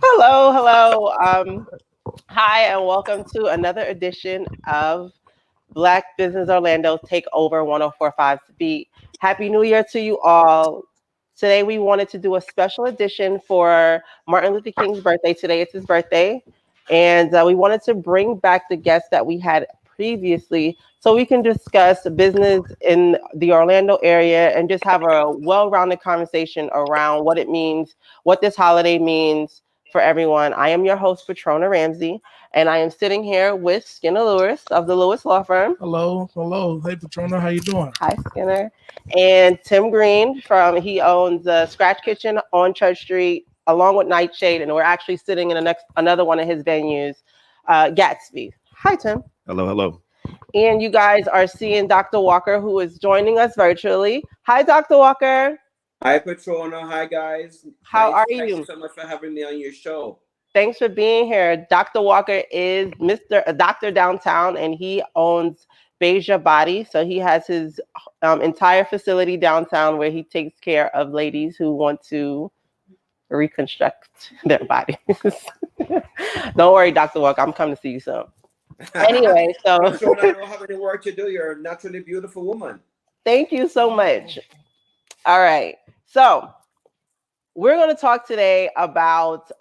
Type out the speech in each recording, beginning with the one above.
Hello. Hi, and welcome to another edition of Black Business Orlando Takeover 1045 Beat. Happy New Year to you all. Today we wanted to do a special edition for Martin Luther King's birthday. Today it's his birthday. And we wanted to bring back the guests that we had previously so we can discuss business in the Orlando area and just have a well-rounded conversation around what it means, what this holiday means for everyone. I am your host, Patrona Ramsey, and I am sitting here with Skinner Lewis of the Lewis Law Firm. Hello. Hey, Patrona, how you doing? Hi, Skinner. And Tim Green he owns the Scratch Kitchen on Church Street, along with Nightshade, and we're actually sitting in another one of his venues, Gatsby. Hi, Tim. Hello. And you guys are seeing Dr. Walker, who is joining us virtually. Hi, Dr. Walker. Hi, Patrona. Hi, guys. How are Thank you? you so much for having me on your show. Thanks for being here. Dr. Walker is Dr. Downtown, and he owns Beja Body. So he has his entire facility downtown where he takes care of ladies who want to reconstruct their bodies. Don't worry, Dr. Walker. I'm coming to see you soon. Anyway, so Patrona, I don't have any work to do. You're a naturally beautiful woman. Thank you so much. All right. So we're going to talk today about,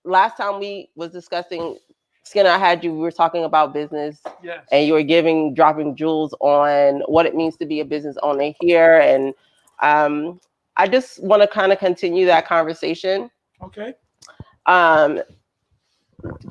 last time we was discussing, Skinner, I had you, we were talking about business. Yes. And you were dropping jewels on what it means to be a business owner here. And I just want to kind of continue that conversation. Okay.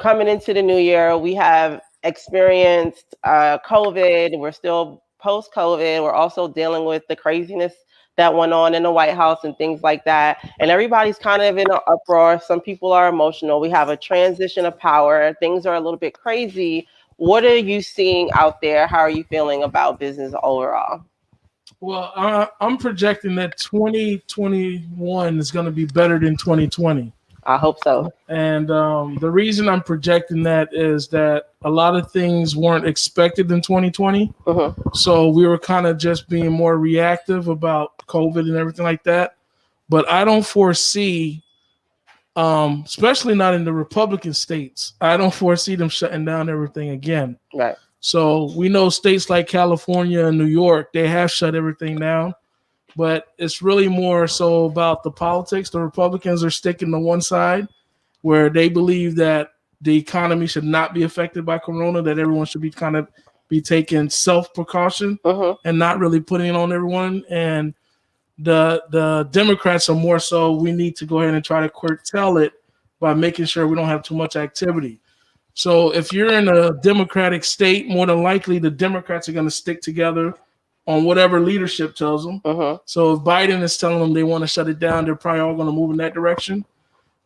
Coming into the new year, we have experienced COVID. We're still post-COVID. We're also dealing with the craziness that went on in the White House and things like that. And everybody's kind of in an uproar. Some people are emotional. We have a transition of power. Things are a little bit crazy. What are you seeing out there? How are you feeling about business overall? Well, I'm projecting that 2021 is going to be better than 2020. I hope so. And the reason I'm projecting that is that a lot of things weren't expected in 2020. So we were kind of just being more reactive about COVID and everything like that. But I don't foresee, especially not in the Republican states, I don't foresee them shutting down everything again. Right. So we know states like California and New York, they have shut everything down. But it's really more so about the politics. The Republicans are sticking to one side where they believe that the economy should not be affected by Corona, that everyone should be taking self-precaution and not really putting it on everyone. And the Democrats are more so, we need to go ahead and try to curtail it by making sure we don't have too much activity. So if you're in a Democratic state, more than likely the Democrats are going to stick together on whatever leadership tells them. So if Biden is telling them they want to shut it down, they're probably all going to move in that direction.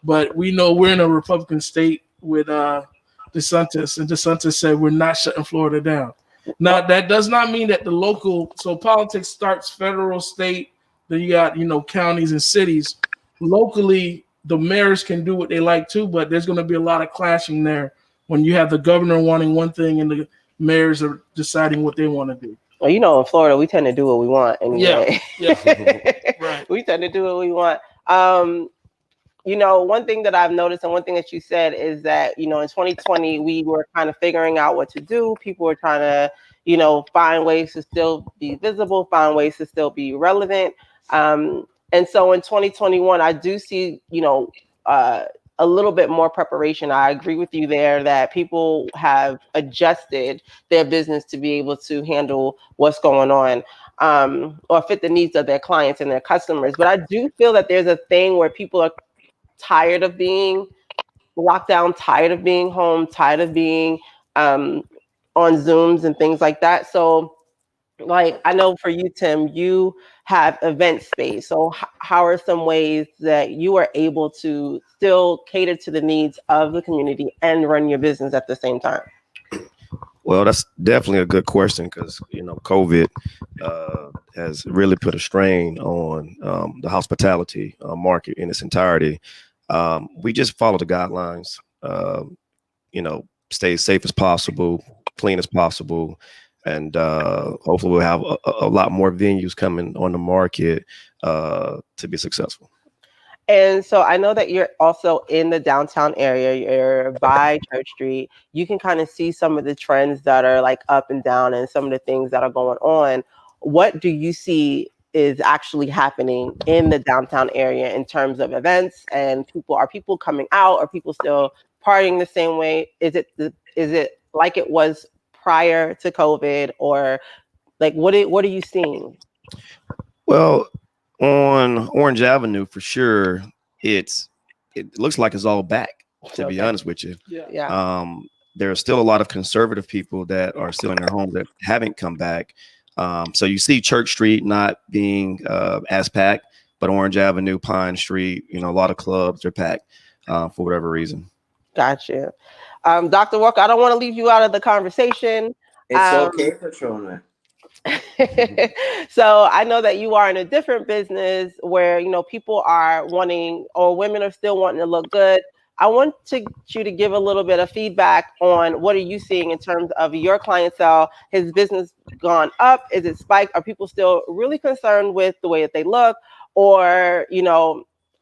But we know we're in a Republican state with DeSantis, and DeSantis said we're not shutting Florida down. Now, that does not mean that the local, so politics starts federal, state, then you got, counties and cities. Locally, the mayors can do what they like to, but there's going to be a lot of clashing there when you have the governor wanting one thing and the mayors are deciding what they want to do. Well, in Florida, we tend to do what we want anyway. Yeah. Right. We tend to do what we want. One thing that I've noticed and one thing that you said is that, in 2020, we were kind of figuring out what to do. People were trying to, find ways to still be visible, find ways to still be relevant. And so in 2021, I do see, a little bit more preparation. I agree with you there that people have adjusted their business to be able to handle what's going on, or fit the needs of their clients and their customers. But I do feel that there's a thing where people are tired of being locked down, tired of being home, tired of being on Zooms and things like that. So like, I know for you, Tim, you have event space. So how are some ways that you are able to still cater to the needs of the community and run your business at the same time? Well, that's definitely a good question because, COVID has really put a strain on the hospitality market in its entirety. We just follow the guidelines, stay as safe as possible, clean as possible. And hopefully we'll have a lot more venues coming on the market to be successful. And so I know that you're also in the downtown area, you're by Church Street. You can kind of see some of the trends that are like up and down and some of the things that are going on. What do you see is actually happening in the downtown area in terms of events and people? Are people coming out? Are people still partying the same way? Is it like it was prior to COVID, or like what are you seeing? Well, on Orange Avenue for sure, it's it looks like it's all back. To be Okay. honest with you, Yeah. Yeah. there are still a lot of conservative people that are still in their homes that haven't come back. So you see Church Street not being as packed, but Orange Avenue, Pine Street, a lot of clubs are packed for whatever reason. Got you. Dr. Walker, I don't want to leave you out of the conversation. It's Um, okay, Patrona. so I know that you are in a different business where, people are wanting, or women are still wanting to look good. I want you to give a little bit of feedback on what are you seeing in terms of your clientele. Has business gone up? Is it spiked? Are people still really concerned with the way that they look? Or,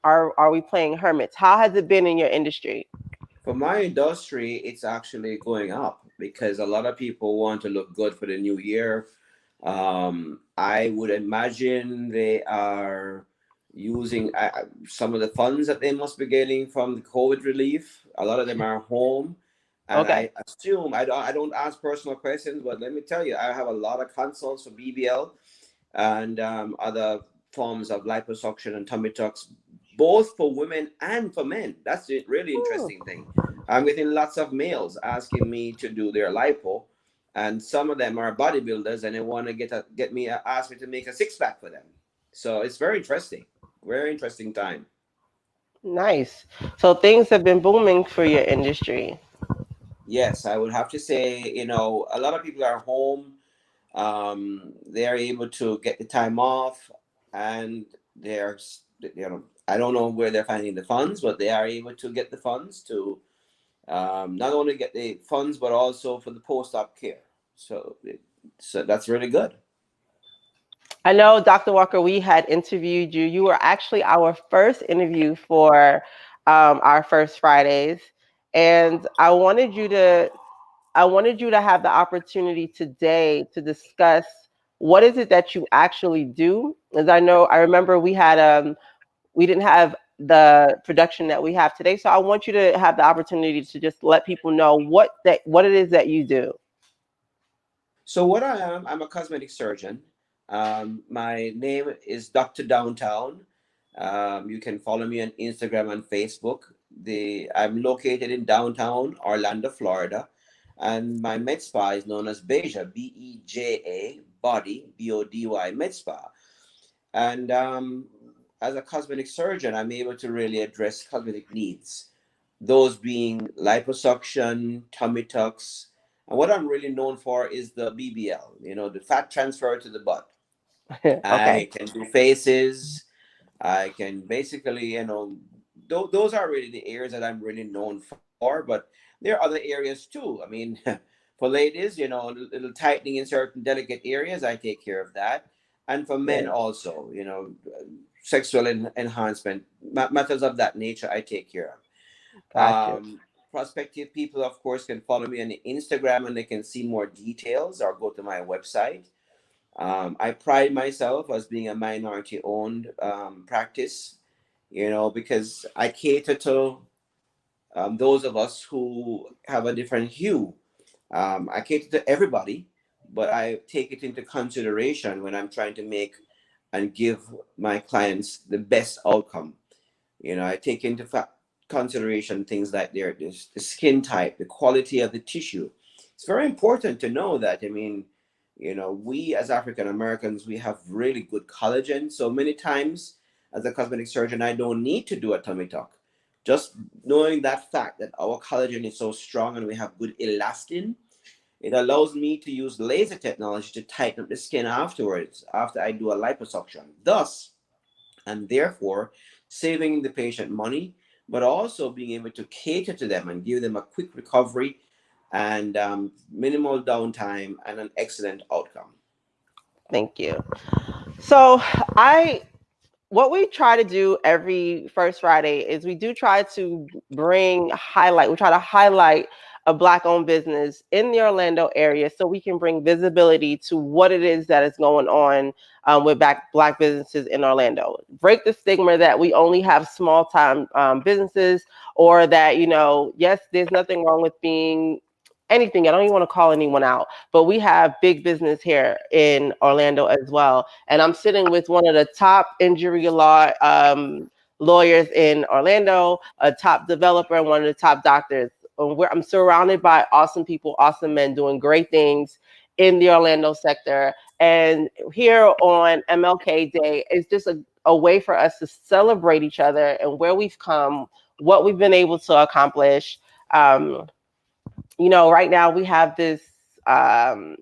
are we playing hermits? How has it been in your industry? For my industry, it's actually going up because a lot of people want to look good for the new year. I would imagine they are using some of the funds that they must be getting from the COVID relief. A lot of them are home. And Okay. I assume, I don't ask personal questions, but let me tell you, I have a lot of consults for BBL and other forms of liposuction and tummy tucks, both for women and for men. That's the really Hmm. interesting thing. I'm getting lots of males asking me to do their lipo, and some of them are bodybuilders, and they want to ask me to make a six pack for them. So it's very interesting time. Nice. So things have been booming for your industry. Yes, I would have to say, a lot of people are home. They are able to get the time off, and they're, I don't know where they're finding the funds, but they are able to get the funds to not only get the funds, but also for the post-op care. So that's really good. I know, Dr. Walker, we had interviewed you. You were actually our first interview for our first Fridays, and I wanted you to have the opportunity today to discuss what is it that you actually do. As I remember we didn't have the production that we have today, so I want you to have the opportunity to just let people know what it is that you do. So what I am, I'm a cosmetic surgeon. My name is Dr. Downtown. You can follow me on Instagram and Facebook. I'm located in downtown Orlando, Florida, and my med spa is known as Beja, Beja Body, Body Med Spa. And as a cosmetic surgeon, I'm able to really address cosmetic needs, those being liposuction, tummy tucks. And what I'm really known for is the BBL, the fat transfer to the butt. Okay. I can do faces. I can basically, those are really the areas that I'm really known for. But there are other areas too. I mean, for ladies, little tightening in certain delicate areas, I take care of that. And for men Yeah. also, sexual enhancement, matters of that nature, I take care of. Got you. Prospective people, of course, can follow me on Instagram and they can see more details or go to my website. I pride myself as being a minority owned practice, because I cater to those of us who have a different hue. I cater to everybody, but I take it into consideration when I'm trying to make and give my clients the best outcome. I take into consideration things like the skin type, the quality of the tissue. It's very important to know that. I mean, we as African Americans, we have really good collagen. So many times, as a cosmetic surgeon, I don't need to do a tummy tuck. Just knowing that fact that our collagen is so strong and we have good elastin, it allows me to use laser technology to tighten up the skin afterwards, after I do a liposuction. Thus, and therefore saving the patient money, but also being able to cater to them and give them a quick recovery and minimal downtime and an excellent outcome. Thank you. So I what we try to do every first Friday is we do try to we try to highlight a Black owned business in the Orlando area so we can bring visibility to what it is that is going on with Black businesses in Orlando. Break the stigma that we only have small time businesses, or that, yes, there's nothing wrong with being anything. I don't even want to call anyone out, but we have big business here in Orlando as well. And I'm sitting with one of the top injury law lawyers in Orlando, a top developer, and one of the top doctors. I'm surrounded by awesome people, awesome men doing great things in the Orlando sector. And here on MLK Day, it's just a way for us to celebrate each other and where we've come, what we've been able to accomplish. Right now we have um,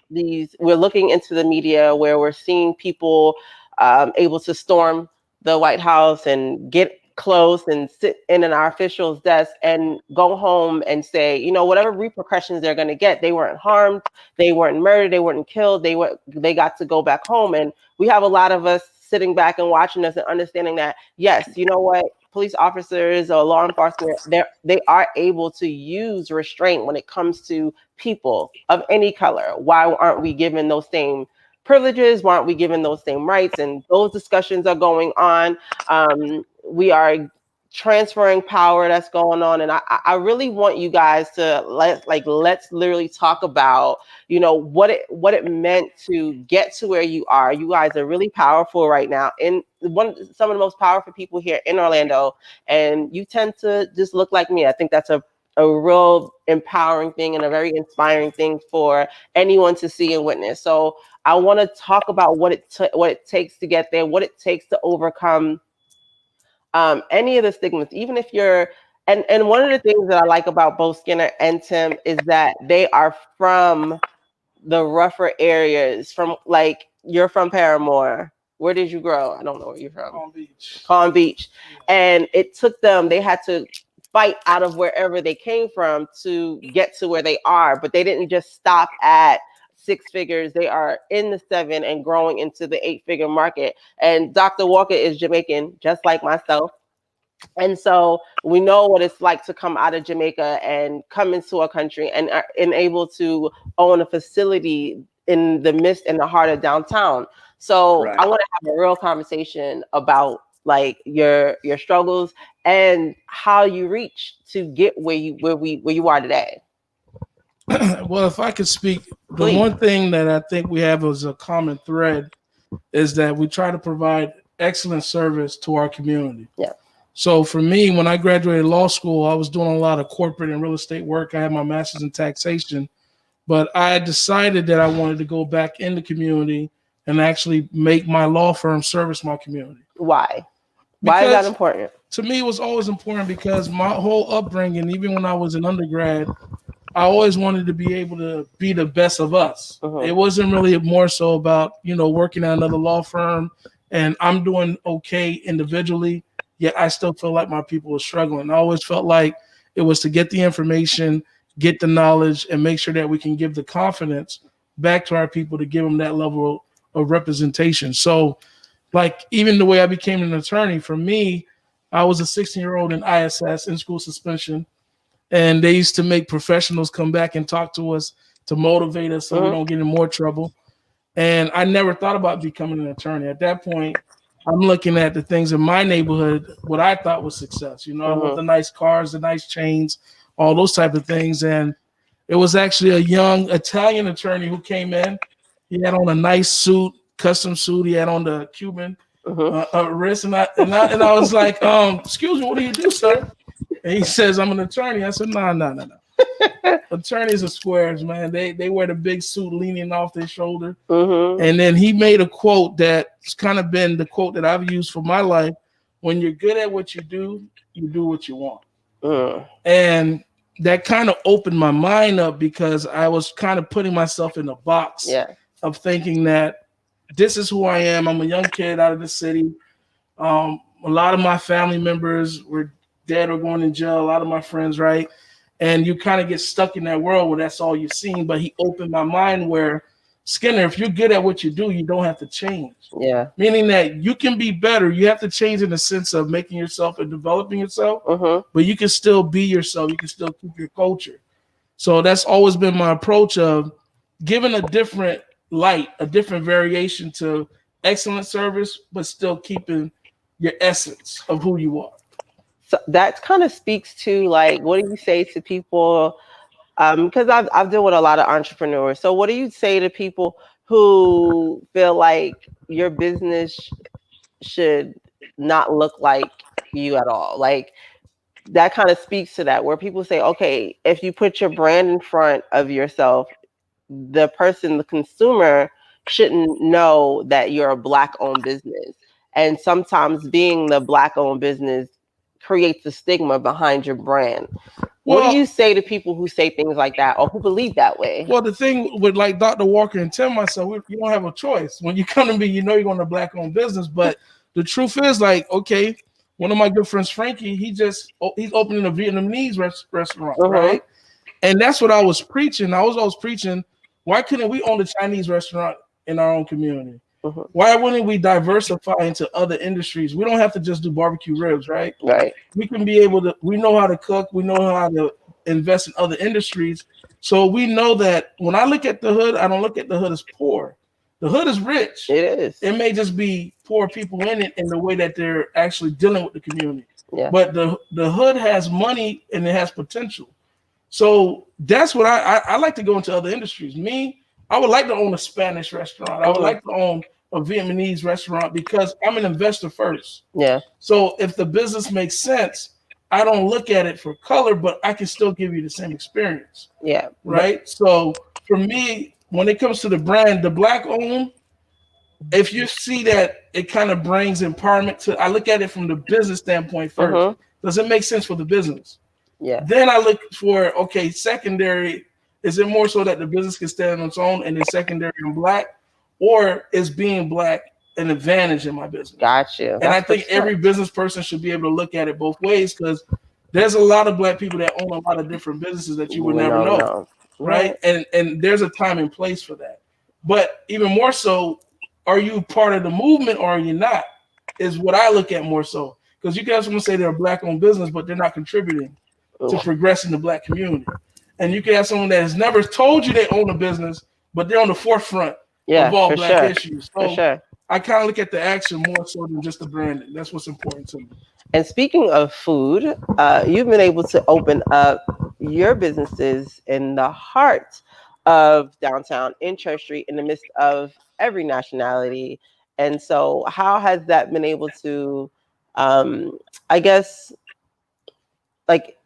we're looking into the media where we're seeing people able to storm the White House and get close and sit in our officials' desk and go home and say, whatever repercussions they're going to get, they weren't harmed, they weren't murdered, they weren't killed, they got to go back home. And we have a lot of us sitting back and watching us and understanding that, yes, you know what, police officers or law enforcement, they are able to use restraint when it comes to people of any color. Why aren't we given those same privileges? Why aren't we given those same rights? And those discussions are going on. We are transferring power that's going on, and I really want you guys to let's literally talk about what it meant to get to where you are. You guys are really powerful right now, and some of the most powerful people here in Orlando, and you tend to just look like me. I think that's a real empowering thing and a very inspiring thing for anyone to see and witness. So I want to talk about what it takes to get there, what it takes to overcome any of the stigmas, even if you're, and one of the things that I like about both Skinner and Tim is that they are from the rougher areas. From, like, you're from Paramore. Where did you grow? I don't know where you're from. Palm Beach. Palm Beach. And it took them, they had to fight out of wherever they came from to get to where they are, but they didn't just stop at six figures. They are in the seven and growing into the 8-figure market. And Dr. Walker is Jamaican, just like myself. And so we know what it's like to come out of Jamaica and come into a country and able to own a facility in the midst, in the heart of downtown. So Right. I want to have a real conversation about like your struggles and how you reach to get where you are today. Well, if I could speak, the Please. one thing that I think we have as a common thread is that we try to provide excellent service to our community. Yeah. So for me, when I graduated law school, I was doing a lot of corporate and real estate work. I had my master's in taxation, but I decided that I wanted to go back in the community and actually make my law firm service my community. Why? Why is that important? To me, it was always important because my whole upbringing, even when I was an undergrad, I always wanted to be able to be the best of us. Uh-huh. It wasn't really more so about, working at another law firm and I'm doing okay individually, yet I still feel like my people were struggling. I always felt like it was to get the information, get the knowledge, and make sure that we can give the confidence back to our people to give them that level of representation. So, like, even the way I became an attorney, for me, I was a 16-year-old in ISS, in school suspension. And they used to make professionals come back and talk to us to motivate us so we don't get in more trouble. And I never thought about becoming an attorney. At that point, I'm looking at the things in my neighborhood, what I thought was success. I want the nice cars, the nice chains, all those type of things. And it was actually a young Italian attorney who came in. He had on a nice suit, custom suit. He had on the Cuban wrist. And I was like, excuse me, what do you do, sir? And he says, I'm an attorney. I said, no. Attorneys are squares, man. They wear the big suit leaning off their shoulder. And then he made a quote that's kind of been the quote that I've used for my life. When you're good at what you do what you want. And that kind of opened my mind up because I was kind of putting myself in a box of thinking that this is who I am. I'm a young kid out of the city. A lot of my family members were dead or going in jail, a lot of my friends, right? And you kind of get stuck in that world where that's all you've seen. But he opened my mind where Skinner, if you're good at what you do, you don't have to change. Yeah. Meaning that you can be better. You have to change in the sense of making yourself and developing yourself, but you can still be yourself. You can still keep your culture. So that's always been my approach of giving a different light, a different variation to excellent service, but still keeping your essence of who you are. So that kind of speaks to like, what do you say to people? Because I've dealt with a lot of entrepreneurs. So what do you say to people who feel like your business should not look like you at all? Like that kind of speaks to that, where people say, okay, if you put your brand in front of yourself, the person, the consumer, shouldn't know that you're a black owned business. And sometimes being the black owned business creates a stigma behind your brand. What do Well, you say to people who say things like that or who believe that way? well, the thing with like Dr. Walker and Tim, myself, you don't have a choice. When you come to me, you know you're going to black owned business. But the truth is, like, okay, one of my good friends, Frankie, he's opening a Vietnamese restaurant, right? And that's what I was preaching. I was always preaching, why couldn't we own a Chinese restaurant in our own community? Why wouldn't we diversify into other industries? We don't have to just do barbecue ribs, right? Right. We can be able to, we know how to cook, we know how to invest in other industries. So we know that when I look at the hood, I don't look at the hood as poor. The hood is rich. It is. It may just be poor people in it in the way that they're actually dealing with the community. Yeah. But the hood has money and it has potential. So that's what I like to go into other industries. Me, I would like to own a Spanish restaurant. I would like to own a Vietnamese restaurant because I'm an investor first. Yeah. So if the business makes sense, I don't look at it for color, but I can still give you the same experience. Yeah. Right. So for me, when it comes to the brand, the black owned, if you see that it kind of brings empowerment to, I look at it from the business standpoint first. Does it make sense for the business? Yeah. Then I look for, okay, secondary, is it more so that the business can stand on its own and then secondary and black, or is being black an advantage in my business? Gotcha. And I think every business person should be able to look at it both ways, because there's a lot of black people that own a lot of different businesses that you would never know. Right? And there's a time and place for that. But even more so, are you part of the movement or are you not? Is what I look at more so. Because you can have someone say they're a black owned business, but they're not contributing to progressing the black community. And you can have someone that has never told you they own a business, but they're on the forefront of all black issues. So I kind of look at the action more so than just the branding. That's what's important to me. And speaking of food, you've been able to open up your businesses in the heart of downtown in Church Street in the midst of every nationality. And so how has that been able to, I guess, like,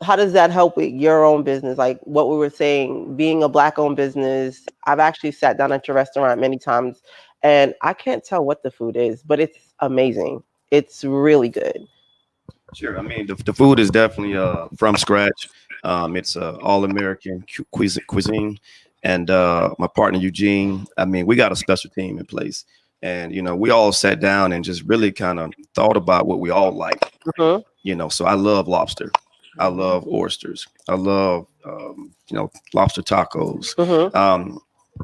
how does that help with your own business? Like what we were saying, being a black owned business, I've actually sat down at your restaurant many times and I can't tell what the food is, but it's amazing. It's really good. Sure. I mean, the food is definitely from scratch. It's all-American cuisine. And my partner, Eugene, I mean, we got a special team in place. And, you know, we all sat down and just really kind of thought about what we all like. You know, so I love lobster. I love oysters. I love, you know, lobster tacos.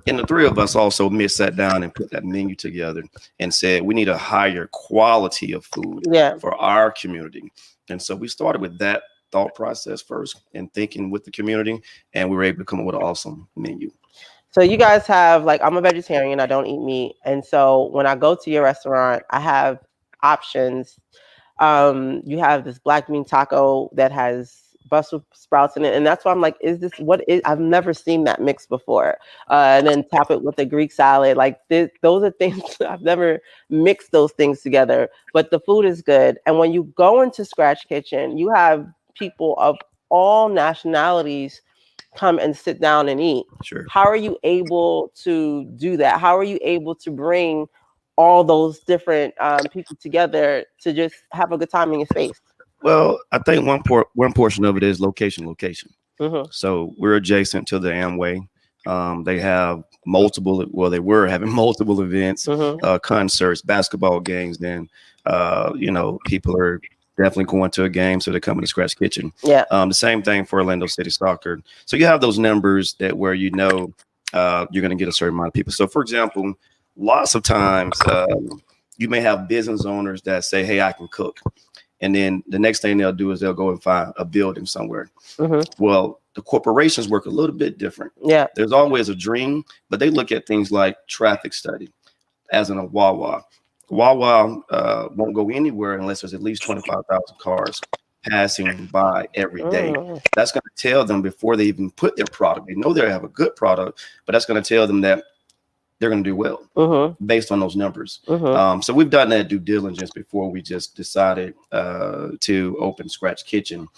And the three of us also sat down and put that menu together and said, we need a higher quality of food for our community. And so we started with that thought process first and thinking with the community, and we were able to come up with an awesome menu. So you guys have, like, I'm a vegetarian, I don't eat meat. And so when I go to your restaurant, I have options. You have this black bean taco that has Brussels sprouts in it, and that's why I'm like, is this what is? I've never seen that mix before. And then tap it with a Greek salad. Like those are things I've never mixed those things together. But the food is good, and when you go into Scratch Kitchen, you have people of all nationalities come and sit down and eat. Sure. How are you able to do that? How are you able to bring all those different people together to just have a good time in your space? Well, I think one portion of it is location. So we're adjacent to the Amway. They have multiple, well, they were having multiple events, concerts, basketball games. Then, you know, people are definitely going to a game, so they're coming to Scratch Kitchen. The same thing for Orlando City Soccer. So you have those numbers that where, you know, you're going to get a certain amount of people. So, for example, lots of times you may have business owners that say, "Hey, I can cook," and then the next thing they'll do is they'll go and find a building somewhere. Mm-hmm. Well, the corporations work a little bit different. Yeah. There's always a dream, but they look at things like traffic study, as in a Wawa. Wawa won't go anywhere unless there's at least 25,000 cars passing by every day. Mm-hmm. That's going to tell them before they even put their product. They know they have a good product, but that's going to tell them that they're going to do well Mm-hmm. based on those numbers. Mm-hmm. So we've done that due diligence before we just decided to open Scratch Kitchen.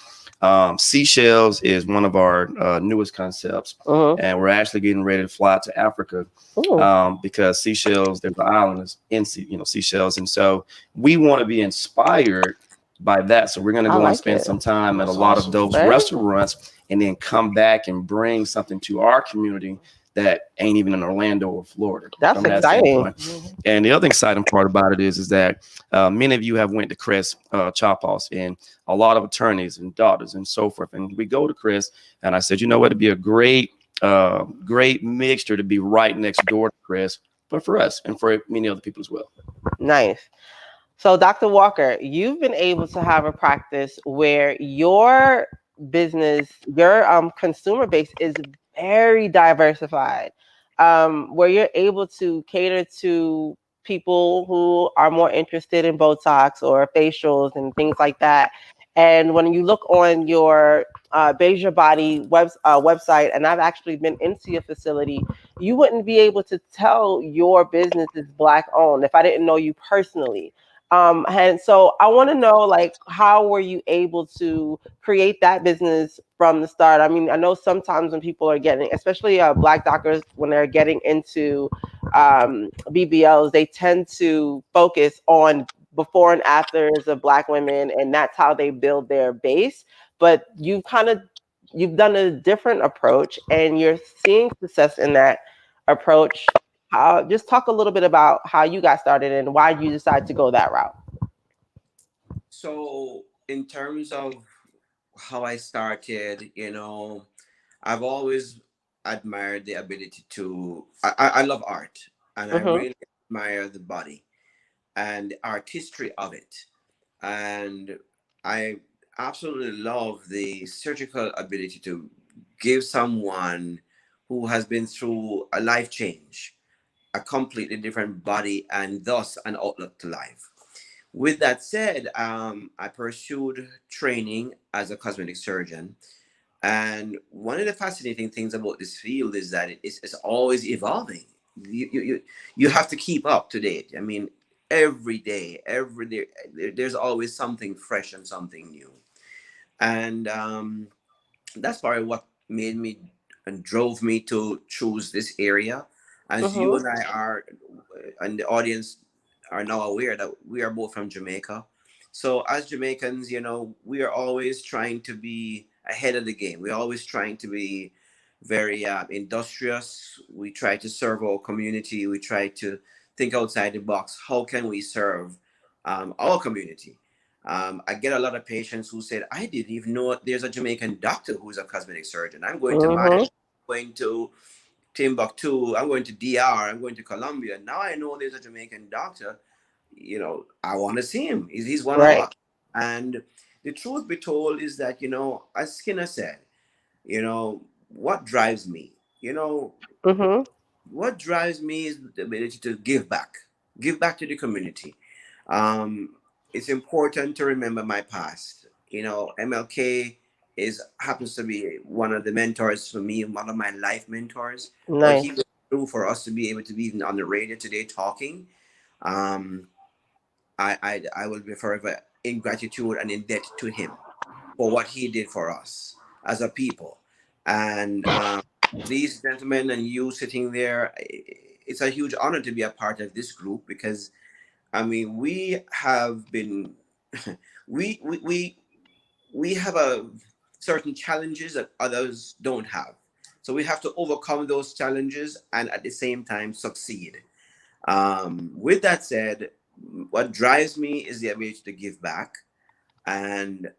Seashells is one of our newest concepts, Mm-hmm. and we're actually getting ready to fly to Africa Ooh, because Seychelles, there's an island in Seychelles, and so we want to be inspired by that. So we're going to I go and like spend it. some time at a That's lot of awesome. those Right? restaurants, and then come back and bring something to our community that ain't even in Orlando or Florida That's from that exciting. standpoint. And the other exciting part about it is that many of you have went to Chris Chop House, and a lot of attorneys and doctors and so forth. And we go to Chris, and I said, you know what, it'd be a great mixture to be right next door to Chris, but for us and for many other people as well. Nice. So, Dr. Walker, you've been able to have a practice where your business, your consumer base is very diversified, where you're able to cater to people who are more interested in Botox or facials and things like that. And when you look on your Beige Body website, and I've actually been into your facility, you wouldn't be able to tell your business is Black owned if I didn't know you personally. And so I want to know, like, how were you able to create that business from the start? I mean, I know sometimes when people are getting, especially Black doctors, when they're getting into BBLs, they tend to focus on before and afters of Black women, and that's how they build their base. But you've done a different approach, and you're seeing success in that approach. Just talk a little bit about how you got started and why you decided to go that route. So, in terms of how I started, I've always admired the ability to. I love art, and I Mhm. really admire the body and the artistry of it. And I absolutely love the surgical ability to give someone who has been through a life change a completely different body and thus an outlook to life. With that said, I pursued training as a cosmetic surgeon. And one of the fascinating things about this field is that it's always evolving. You have to keep up to date. I mean, every day, there's always something fresh and something new. And that's probably what made me and drove me to choose this area. As you Mhm. and I are, and the audience are now aware that we are both from Jamaica. So as Jamaicans, we are always trying to be ahead of the game. We're always trying to be very industrious. We try to serve our community. We try to think outside the box. How can we serve our community? I get a lot of patients who said, I didn't even know there's a Jamaican doctor who's a cosmetic surgeon. I'm going to Miami, Mhm. going to Timbuktu, I'm going to DR, I'm going to Colombia. Now I know there's a Jamaican doctor. I want to see him. He's one of Right. us. And the truth be told is that, as Skinner said, what drives me? Mhm. What drives me is the ability to give back to the community. It's important to remember my past. MLK is happens to be one of the mentors for me, one of my life mentors. What he Nice. went through for us to be able to be even on the radio today talking, um, I will be forever in gratitude and in debt to him for what he did for us as a people. And these gentlemen and you sitting there, it's a huge honor to be a part of this group because I mean we have been we we we, we have a certain challenges that others don't have. So we have to overcome those challenges and at the same time succeed. With that said, what drives me is the ability to give back and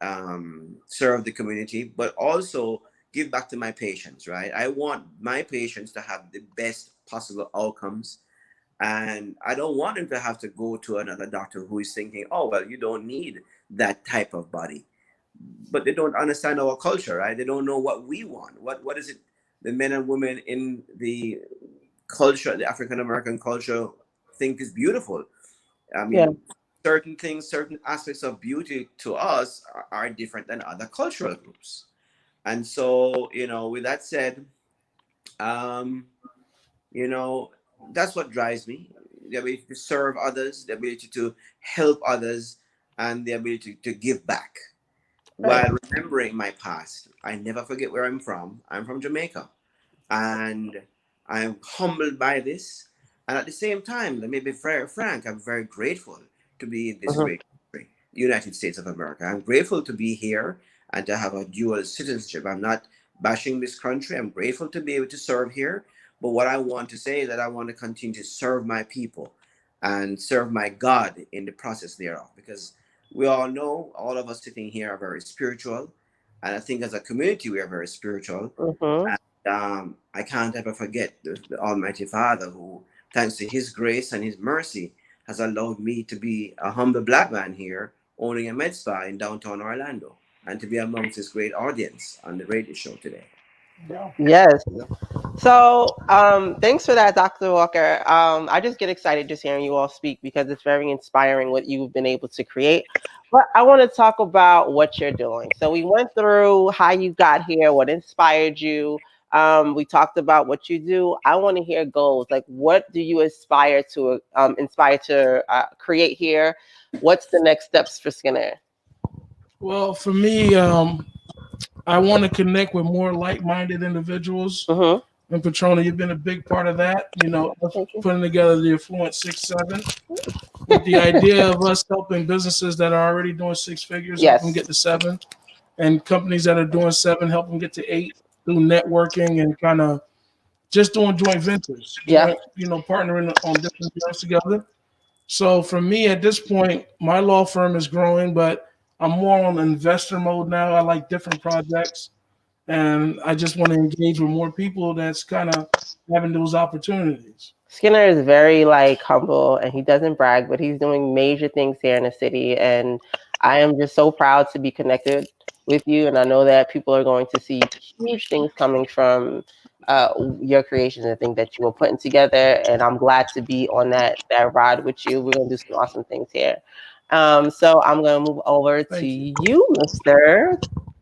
serve the community, but also give back to my patients, right? I want my patients to have the best possible outcomes. And I don't want them to have to go to another doctor who is thinking, oh, well, you don't need that type of body. But they don't understand our culture, right? They don't know what we want. What is it the men and women in the culture, the African American culture, think is beautiful? I Yeah. mean, certain things, certain aspects of beauty to us are different than other cultural groups. And so, with that said, um, you know, that's what drives me. The ability to serve others, the ability to help others, and the ability to give back Right. while remembering my past. I never forget where I'm from. I'm from Jamaica. And I'm humbled by this. And at the same time, let me be very frank, I'm very grateful to be in this Mhm. great country, United States of America. I'm grateful to be here and to have a dual citizenship. I'm not bashing this country. I'm grateful to be able to serve here. But what I want to say is that I want to continue to serve my people and serve my God in the process thereof. Because we all know, all of us sitting here are very spiritual. And I think as a community, we are very spiritual. Mhm. I can't ever forget the Almighty Father who, thanks to His grace and His mercy, has allowed me to be a humble black man here owning a med spa in downtown Orlando and to be amongst this great audience on the radio show today. Yeah. Yes. So, thanks for that, Dr. Walker. I just get excited just hearing you all speak because it's very inspiring what you've been able to create. But I want to talk about what you're doing. So we went through how you got here, what inspired you. We talked about what you do. I want to hear goals. Like, what do you aspire to create here? What's the next steps for Skinner? Well, for me, I want to connect with more like-minded individuals. Mm-hmm. And Patrona, you've been a big part of that. Us Thank you. putting together the Affluent 6-7 with the idea of us helping businesses that are already doing six figures, help them Yes. get to seven, and companies that are doing seven, help them get to eight through networking and kind of just doing joint ventures, Yeah. partnering on different deals together. So for me at this point, my law firm is growing, but I'm more on investor mode now. I like different projects, and I just want to engage with more people that's kind of having those opportunities. Skinner is very like humble and he doesn't brag, but he's doing major things here in the city. And I am just so proud to be connected with you. And I know that people are going to see huge things coming from your creations and things that you were putting together. And I'm glad to be on that ride with you. We're gonna do some awesome things here. So I'm gonna move over to Thank you. you,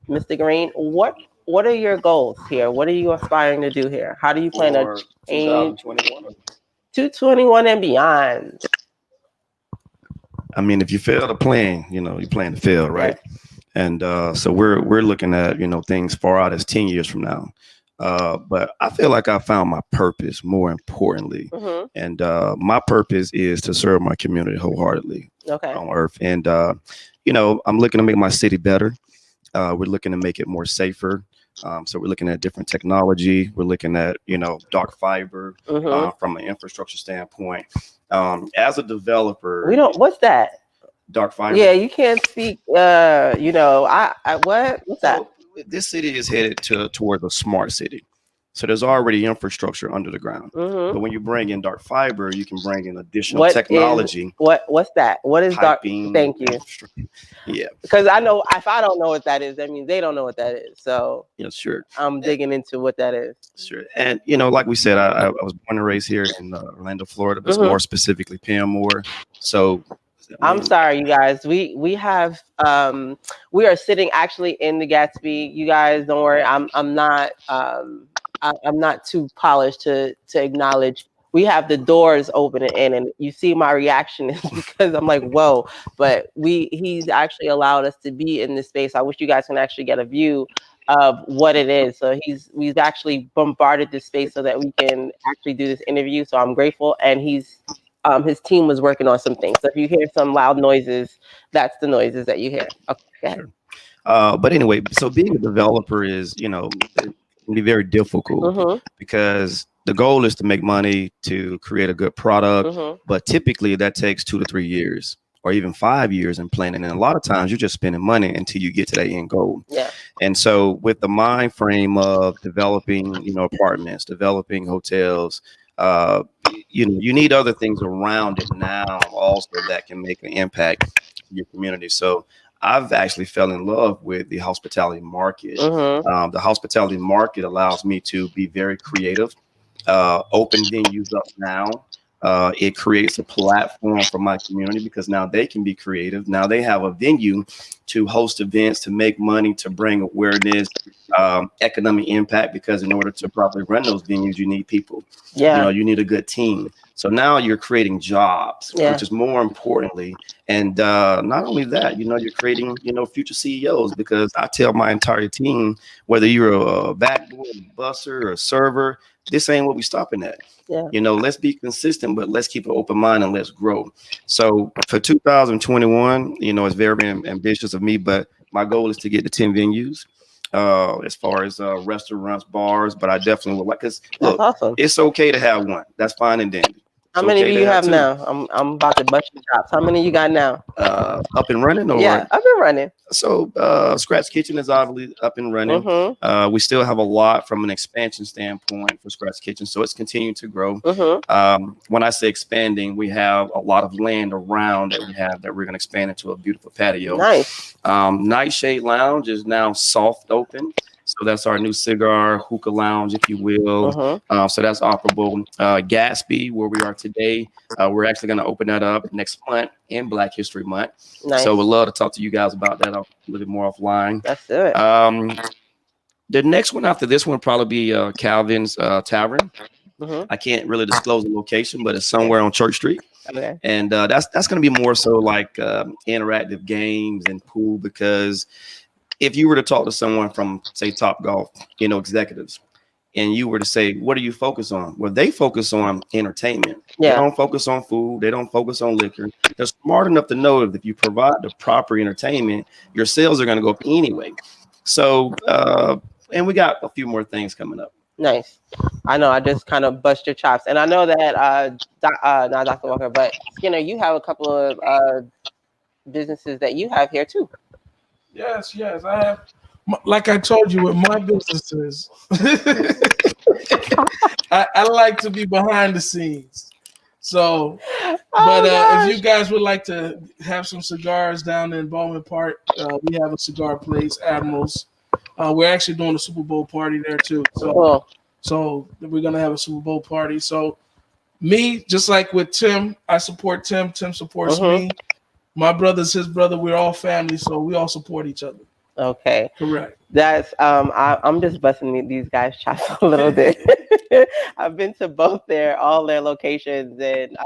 Mr. Green. What are your goals here? What are you aspiring to do here? How do you plan to For change 2021. 221 and beyond? I mean, if you fail to plan, you plan to fail, right? Yes. And so we're looking at things far out as 10 years from now. But I feel like I found my purpose more importantly, Mm-hmm. and my purpose is to serve my community wholeheartedly Okay. on Earth. And I'm looking to make my city better. We're looking to make it more safer. So we're looking at different technology. We're looking at dark fiber Mm-hmm. from an infrastructure standpoint. As a developer, We don't. What's that? dark fiber. Yeah, you can't speak. I what? What's that? So this city is headed towards a smart city. So there's already infrastructure under the ground. Mm-hmm. But when you bring in dark fiber, you can bring in additional What is technology, what's that? What is dark? piping, Thank you. infrastructure. Yeah, Because I know if I don't know what that is, that means they don't know what that is. So yeah, sure. I'm digging into what that is. Sure. And, like we said, I was born and raised here in Orlando, Florida, but Mm-hmm. more specifically, Panmore. So, I I'm mean, sorry, you guys. We are sitting actually in the Gatsby. You guys, don't worry. I'm not too polished to acknowledge. We have the doors open and in, and you see my reaction is because I'm like, whoa. But he's actually allowed us to be in this space. I wish you guys can actually get a view of what it is. So we've actually bombarded this space so that we can actually do this interview. So I'm grateful, and his team was working on some things. So if you hear some loud noises, that's the noises that you hear. Okay, go ahead. sure. But anyway, so being a developer is, it can be very difficult Mhm. because the goal is to make money, to create a good product, Mhm. but typically that takes 2 to 3 years. or even 5 years in planning. And a lot of times you're just spending money until you get to that end goal. Yeah. And so with the mind frame of developing, apartments, developing hotels, you need other things around it now also that can make an impact in your community. So I've actually fell in love with the hospitality market. Mm-hmm. The hospitality market allows me to be very creative, open venues up now. It creates a platform for my community because now they can be creative. Now they have a venue to host events, to make money, to bring awareness, economic impact. Because in order to properly run those venues, you need people. Yeah. You need a good team. So now you're creating jobs, Yeah. which is more importantly. And not only that, you're creating, future CEOs because I tell my entire team, whether you're a backboard, busser, or a server, this ain't what we stopping at. Yeah. Let's be consistent, but let's keep an open mind and let's grow. So for 2021, it's very ambitious of me, but my goal is to get to 10 venues. As far as restaurants, bars, but I definitely would like, because That's look, awesome. it's okay to have one. That's fine and dandy. How It's many okay do to you have have two. now? I'm about to bust your chops. How many you got now? Up and running, or Yeah, I've been running. so Scratch Kitchen is obviously up and running. Mm-hmm. We still have a lot from an expansion standpoint for Scratch Kitchen, so it's continuing to grow. Mm-hmm. When I say expanding, we have a lot of land around that we're going to expand into a beautiful patio. Nice. Nightshade Lounge is now soft open. So that's our new cigar hookah lounge, if you will. Mm-hmm. So that's operable. Gatsby, where we are today, we're actually going to open that up next month in Black History Month. So we'd Nice. love to talk to you guys about that a little bit more offline. Let's do it. The next one after this one will probably be Calvin's Tavern. Mm-hmm. I can't really disclose the location, but it's Okay. somewhere on Church Street. Okay. And that's going to be more so like interactive games and pool, because if you were to talk to someone from, say, Top Golf, executives, and you were to say, what do you focus on? Well, they focus on entertainment. They Yeah. don't focus on food. They don't focus on liquor. They're smart enough to know that if you provide the proper entertainment, your sales are going to go up anyway. So, and we got a few more things coming up. Nice. I know I just kind of bust your chops, and I know that not Dr. Walker, but Skinner, you have a couple of businesses that you have here too. Yes, yes. I have, like I told you, with my businesses, I like to be behind the scenes. So, but Oh if you gosh. guys would like to have some cigars down in Bowman Park, we have a cigar place, Admirals. We're actually doing a Super Bowl party there too. Cool. So we're gonna have a Super Bowl party. So me, just like with Tim, I support Tim. Tim supports Mm-hmm. me. My brother's his brother. We're all family, so we all support each other. Okay. Correct. That's I'm just busting these guys' chops a little bit. I've been to all their locations, and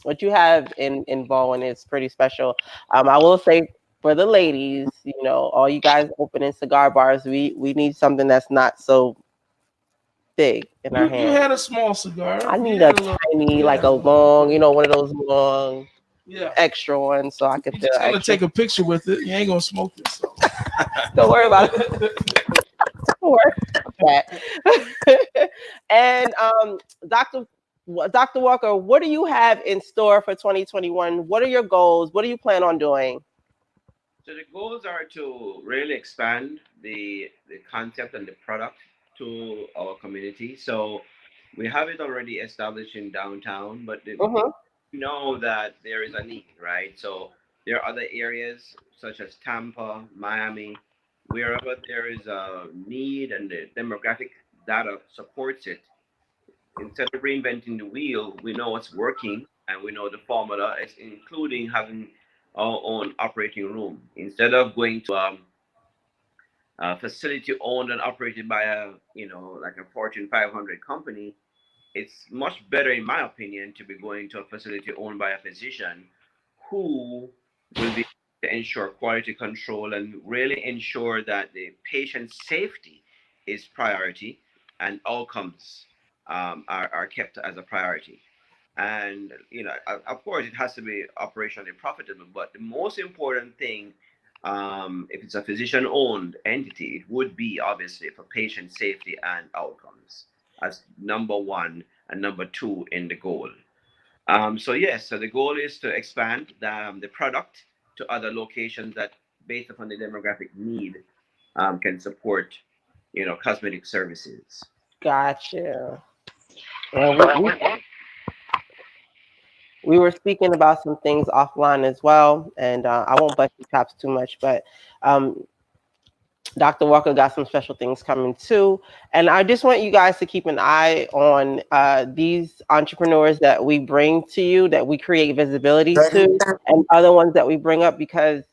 what you have in Bowen is pretty special. I will say for the ladies, all you guys opening cigar bars, we need something that's not so big in our You hands. had a small cigar. I We need a had a little. tiny, like Yeah. a long, one of those long Yeah. extra ones, so I can You're feel just gonna extra. take a picture with it. You ain't gonna smoke it. So. Don't worry about it. Don't worry about that. And Dr. Walker, what do you have in store for 2021? What are your goals? What do you plan on doing? So the goals are to really expand the concept and the product to our community. So we have it already established in downtown, but Mm-hmm. we know that there is a need, right? So there are other areas such as Tampa, Miami, wherever there is a need and the demographic data supports it. Instead of reinventing the wheel, we know what's working and we know the formula, is including having our own operating room. Instead of going to a facility owned and operated by like a Fortune 500 company, it's much better, in my opinion, to be going to a facility owned by a physician who will be to ensure quality control and really ensure that the patient's safety is priority and outcomes are kept as a priority. And of course, it has to be operationally profitable. But the most important thing, if it's a physician-owned entity, it would be obviously for patient safety and outcomes as number one and number two in the goal. So yes, so the goal is to expand the product to other locations that, based upon the demographic need, can support, cosmetic services. Gotcha. And we were speaking about some things offline as well, and I won't bust your chops too much, but um, Dr. Walker got some special things coming too. And I just want you guys to keep an eye on these entrepreneurs that we bring to you, that we create visibility to, and other ones that we bring up, because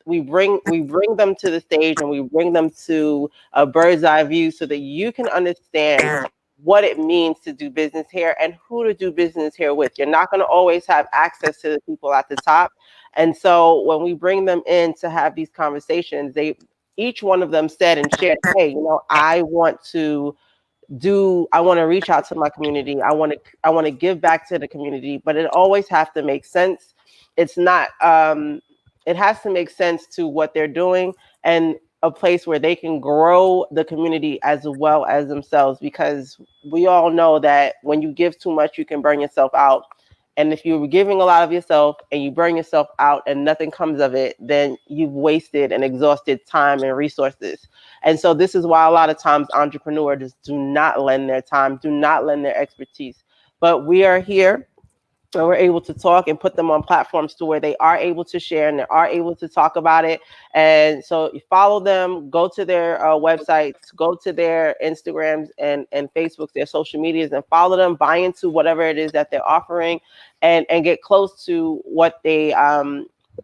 we bring them to the stage and we bring them to a bird's eye view so that you can understand what it means to do business here and who to do business here with. You're not going to always have access to the people at the top. And so when we bring them in to have these conversations, they each one of them said and shared, hey, I want to reach out to my community. I want to give back to the community, but it always has to make sense. It's not it has to make sense to what they're doing, and a place where they can grow the community as well as themselves, because we all know that when you give too much, you can burn yourself out. And if you're giving a lot of yourself and you burn yourself out and nothing comes of it, then you've wasted and exhausted time and resources. And so this is why a lot of times entrepreneurs just do not lend their time, do not lend their expertise. But we are here and we're able to talk and put them on platforms to where they are able to share and they are able to talk about it. And so you follow them, go to their websites, go to their Instagrams and Facebooks, their social medias, and follow them, buy into whatever it is that they're offering, and get close to what they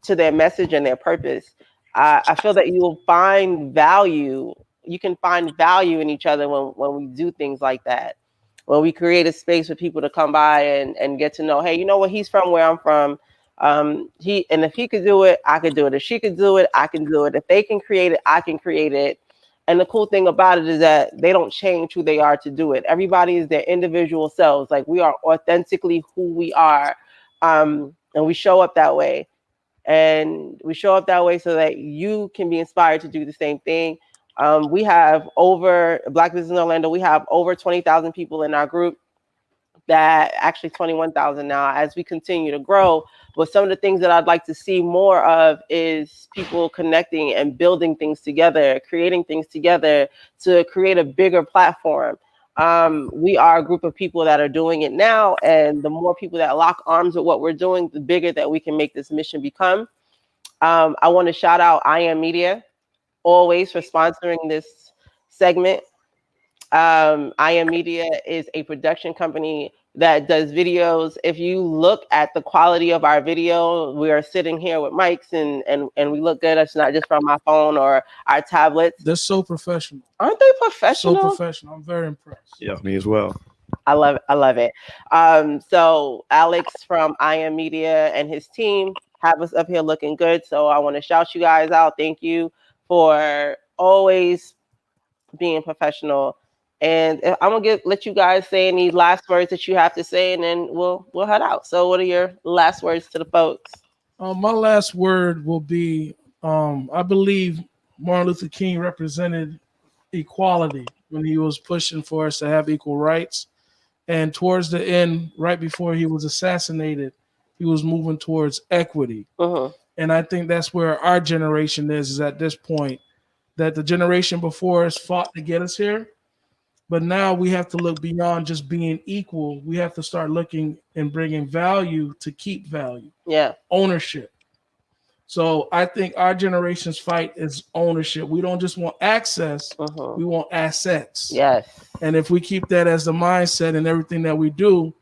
to their message and their purpose. I feel that you will find value. You can find value in each other when we do things like that, when we create a space for people to come by and get to know, hey, you know what, he's from where I'm from. If he could do it, I could do it. If she could do it, I can do it. If they can create it, I can create it. And the cool thing about it is that they don't change who they are to do it. Everybody is their individual selves. Like, we are authentically who we are. And we show up that way. And we show up that way so that you can be inspired to do the same thing. We have over Black Business in Orlando, we have over 20,000 people in our group, that actually 21,000 now as we continue to grow. But some of the things that I'd like to see more of is people connecting and building things together, creating things together to create a bigger platform. We are a group of people that are doing it now, and the more people that lock arms with what we're doing, the bigger that we can make this mission become. I want to shout out I Am Media always for sponsoring this segment. I Am Media is a production company that does videos. If you look at the quality of our video, we are sitting here with mics and we look good. It's not just from my phone or our tablets. They're so professional. Aren't they professional? So professional. I'm very impressed. Yeah, me as well. I love it. I love it. So Alex from I Am Media and his team have us up here looking good. So I want to shout you guys out. Thank you for always being professional. And I'm gonna let you guys say any last words that you have to say, and then we'll head out. So, what are your last words to the folks? My last word will be I believe Martin Luther King represented equality when he was pushing for us to have equal rights. And towards the end, right before he was assassinated, he was moving towards equity. And I think that's where our generation is at this point, that the generation before us fought to get us here. But now we have to look beyond just being equal. We have to start looking and bringing value to keep value. Yeah. Ownership. So I think our generation's fight is ownership. We don't just want access, we want assets. Yes. And if we keep that as the mindset in everything that we do,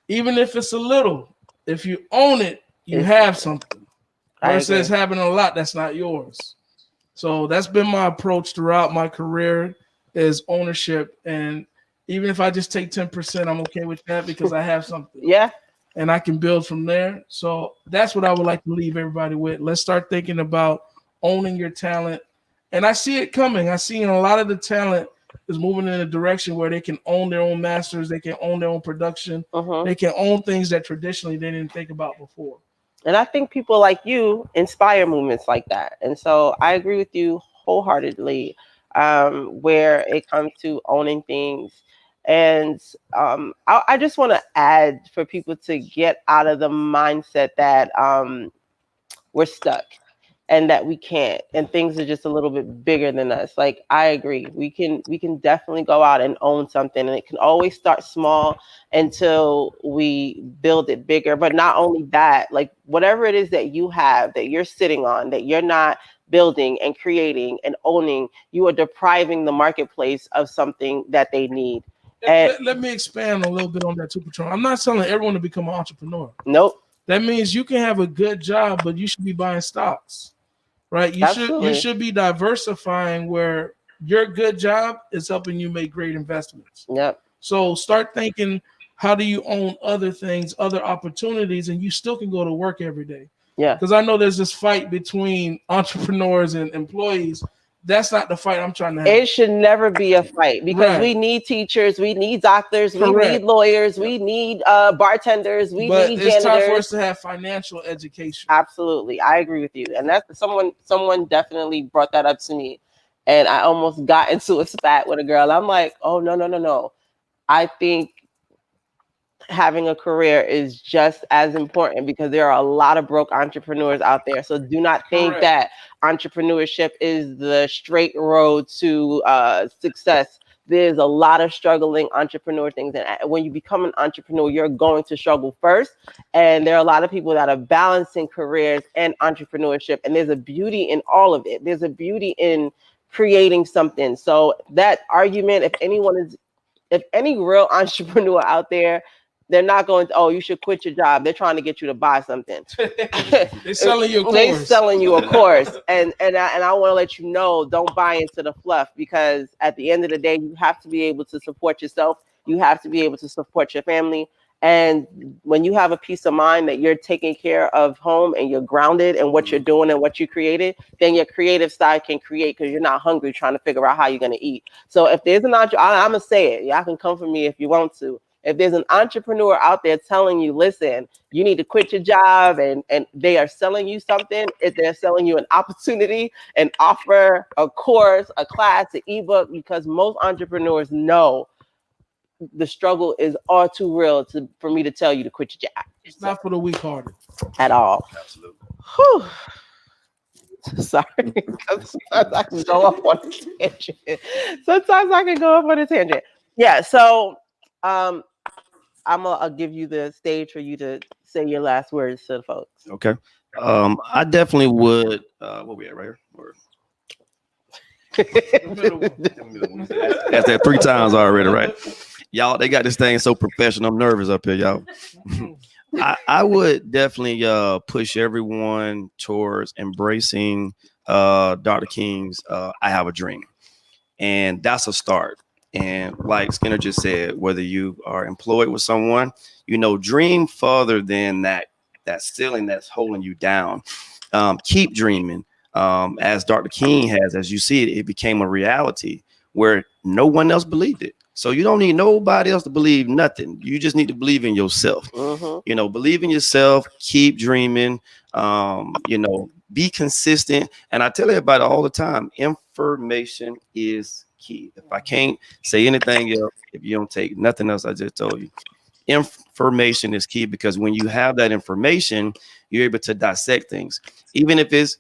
even if it's a little, if you own it, you have something. Versus having a lot that's not yours. So that's been my approach throughout my career, is ownership. And even if I just take 10%, I'm okay with that because I have something. Yeah. And I can build from there. So that's what I would like to leave everybody with. Let's start thinking about owning your talent. And I see it coming. I see a lot of the talent is moving in a direction where they can own their own masters. They can own their own production. They can own things that traditionally they didn't think about before. And I think people like you inspire movements like that. And so I agree with you wholeheartedly where it comes to owning things. And I just want to add for people to get out of the mindset that we're stuck and that we can't, and things are just a little bit bigger than us. Like, I agree, we can definitely go out and own something, and it can always start small until we build it bigger. But not only that, like, whatever it is that you have, that you're sitting on, that you're not building and creating and owning, you are depriving the marketplace of something that they need. And Let me expand a little bit on that too, Patron. I'm not telling everyone to become an entrepreneur. nope. That means you can have a good job, but you should be buying stocks, right? You Absolutely. should be diversifying where your good job is helping you make great investments. Yep. So start thinking, how do you own other things, other opportunities, and you still can go to work every day? Yeah. Because I know there's this fight between entrepreneurs and employees. That's not the fight I'm trying to have. It should never be a fight, because we Right. need teachers, we need doctors, we Correct. need lawyers, we need bartenders, we But need it's time for janitors. us to have financial education. Absolutely, I agree with you, and that's someone definitely brought that up to me, and I almost got into a spat with a girl. I'm like, oh, no, no, no, no. I think having a career is just as important, because there are a lot of broke entrepreneurs out there. So do not think Correct. that entrepreneurship is the straight road to success. There's a lot of struggling entrepreneur things, and when you become an entrepreneur, you're going to struggle first. And there are a lot of people that are balancing careers and entrepreneurship, and there's a beauty in all of it. There's a beauty in creating something. So that argument, if any real entrepreneur out there, they're not going to, oh, you should quit your job. They're trying to get you to buy something. They're selling you a course. They're selling you a course. And I want to let you know, don't buy into the fluff, because at the end of the day, you have to be able to support yourself. You have to be able to support your family. And when you have a peace of mind that you're taking care of home and you're grounded in what you're doing and what you created, then your creative side can create, because you're not hungry trying to figure out how you're going to eat. So if there's an entrepreneur, I'm going to say it. Y'all can come for me if you want to. If there's an entrepreneur out there telling you, listen, you need to quit your job, and they are selling you something, if they're selling you an opportunity, an offer, a course, a class, an ebook, because most entrepreneurs know the struggle is all too real for me to tell you to quit your job. It's not for the weak-hearted At all. Absolutely. Whew. Sorry, sometimes I can go up on a tangent. Sometimes I can go up on a tangent. Yeah, so I'll give you the stage for you to say your last words to the folks. Okay. I definitely would. What we at right here? Or, that's that 3 times already, right? Y'all, they got this thing so professional. I'm nervous up here, y'all. I would definitely push everyone towards embracing Dr. King's I Have a Dream. And that's a start. And like Skinner just said, whether you are employed with someone, dream further than that ceiling that's holding you down. Keep dreaming. As Dr. King has, as you see it, it became a reality where no one else believed it. So you don't need nobody else to believe nothing. You just need to believe in yourself. Mm-hmm. Believe in yourself, keep dreaming, be consistent. And I tell everybody all the time, information is key. If I can't say anything else, if you don't take nothing else I just told you, information is key, because when you have that information, you're able to dissect things. Even if it's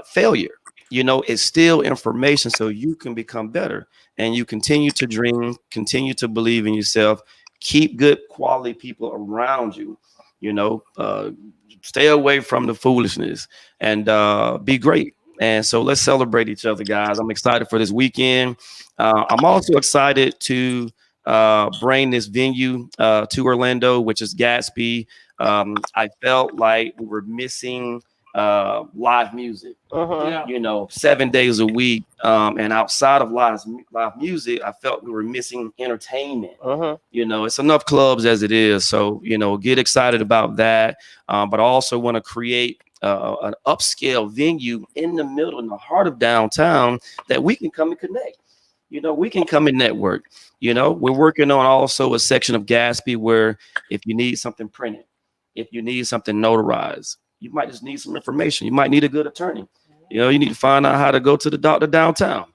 failure, it's still information, so you can become better. And you continue to dream, continue to believe in yourself, keep good quality people around you, stay away from the foolishness, and be great. And so let's celebrate each other, guys. I'm excited for this weekend. I'm also excited to bring this venue to Orlando, which is Gatsby. I felt like we were missing live music, Uh-huh. 7 days a week. And outside of live music, I felt we were missing entertainment. Uh-huh. It's enough clubs as it is. So, get excited about that. But I also want to create an upscale venue in the heart of downtown that we can come and connect. We can come and network. We're working on also a section of Gatsby where if you need something printed, if you need something notarized, you might just need some information. You might need a good attorney. You need to find out how to go to the doctor downtown.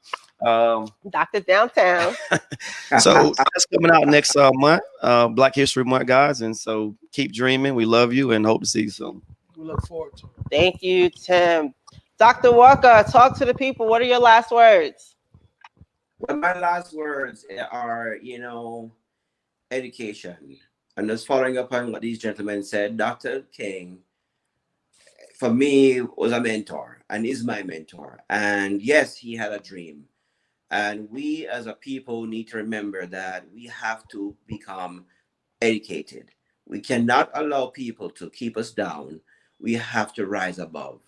Dr. Downtown. So that's coming out next month, Black History Month, guys. And so keep dreaming. We love you and hope to see you soon. We look forward to it. Thank you, Tim. Dr. Walker, talk to the people. What are your last words? Well, my last words are, education. And just following up on what these gentlemen said, Dr. King, for me, was a mentor and is my mentor. And yes, he had a dream. And we as a people need to remember that we have to become educated. We cannot allow people to keep us down. We have to rise above.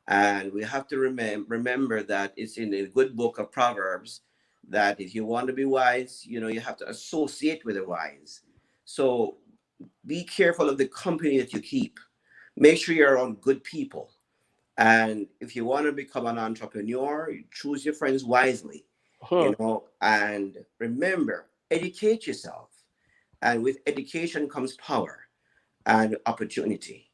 And we have to remember that it's in the good book of Proverbs that if you want to be wise, you have to associate with the wise. So be careful of the company that you keep. Make sure you're around good people. And if you want to become an entrepreneur, you choose your friends wisely, Hmm. and remember, educate yourself. And with education comes power and opportunity.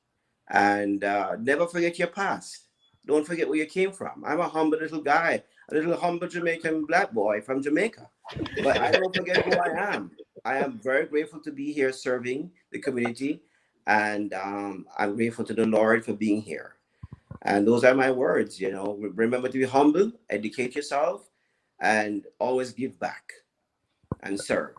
And never forget your past. Don't forget where you came from. I'm a humble little guy, a little humble Jamaican black boy from Jamaica. But I don't forget who I am. I am very grateful to be here serving the community. And I'm grateful to the Lord for being here. And those are my words. Remember to be humble, educate yourself, and always give back and serve.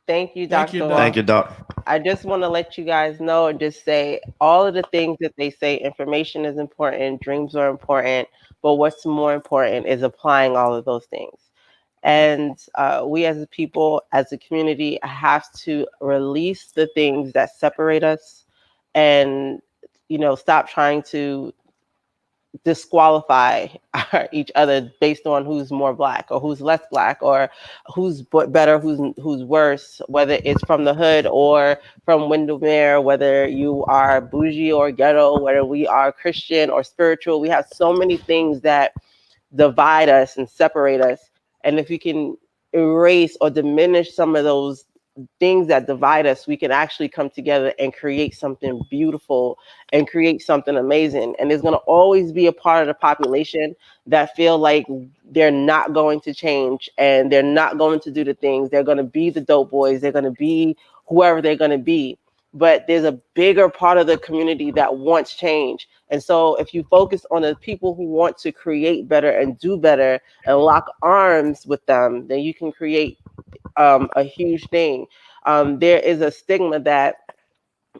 Thank you, Thank you, Dr. Thank Walker. you, Doc. Doc. I just want to let you guys know and just say all of the things that they say. Information is important, dreams are important, but what's more important is applying all of those things. And we as a people, as a community, have to release the things that separate us and, stop trying to disqualify each other based on who's more black or who's less black or who's better, who's worse, whether it's from the hood or from Windermere, whether you are bougie or ghetto, whether we are Christian or spiritual. We have so many things that divide us and separate us. And if we can erase or diminish some of those things that divide us, we can actually come together and create something beautiful and create something amazing. And there's going to always be a part of the population that feel like they're not going to change and they're not going to do the things. They're going to be the dope boys. They're going to be whoever they're going to be. But there's a bigger part of the community that wants change. And so if you focus on the people who want to create better and do better and lock arms with them, then you can create a huge thing. There is a stigma that,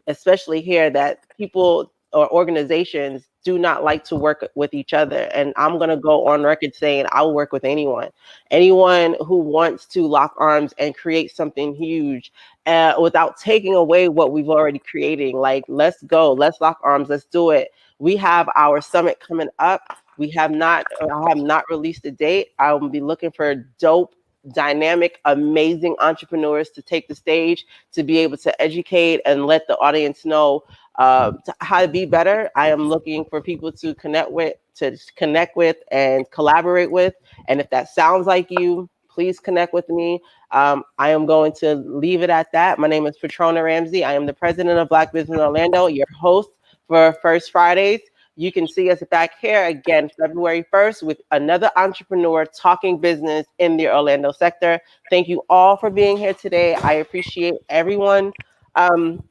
especially here, that people or organizations do not like to work with each other. And I'm going to go on record saying I'll work with anyone who wants to lock arms and create something huge without taking away what we've already creating. Like, let's go, let's lock arms, let's do it. We have our summit coming up. I have not released a date. I will be looking for dope, dynamic, amazing entrepreneurs to take the stage to be able to educate and let the audience know how to be better. I am looking for people to connect with and collaborate with. And if that sounds like you, please connect with me. I am going to leave it at that. My name is Patrona Ramsey. I am the president of Black Business Orlando, your host for First Fridays. You can see us back here again February 1st with another entrepreneur talking business in the Orlando sector. Thank you all for being here today. I appreciate everyone um,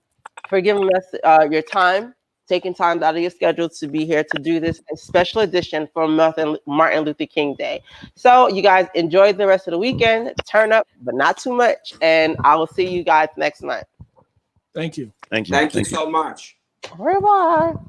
for giving us your time, taking time out of your schedule to be here to do this special edition for Martin Luther King Day. So you guys enjoy the rest of the weekend. Turn up, but not too much. And I will see you guys next month. Thank you. Thank you. Thank you Thank you. so much. Au revoir.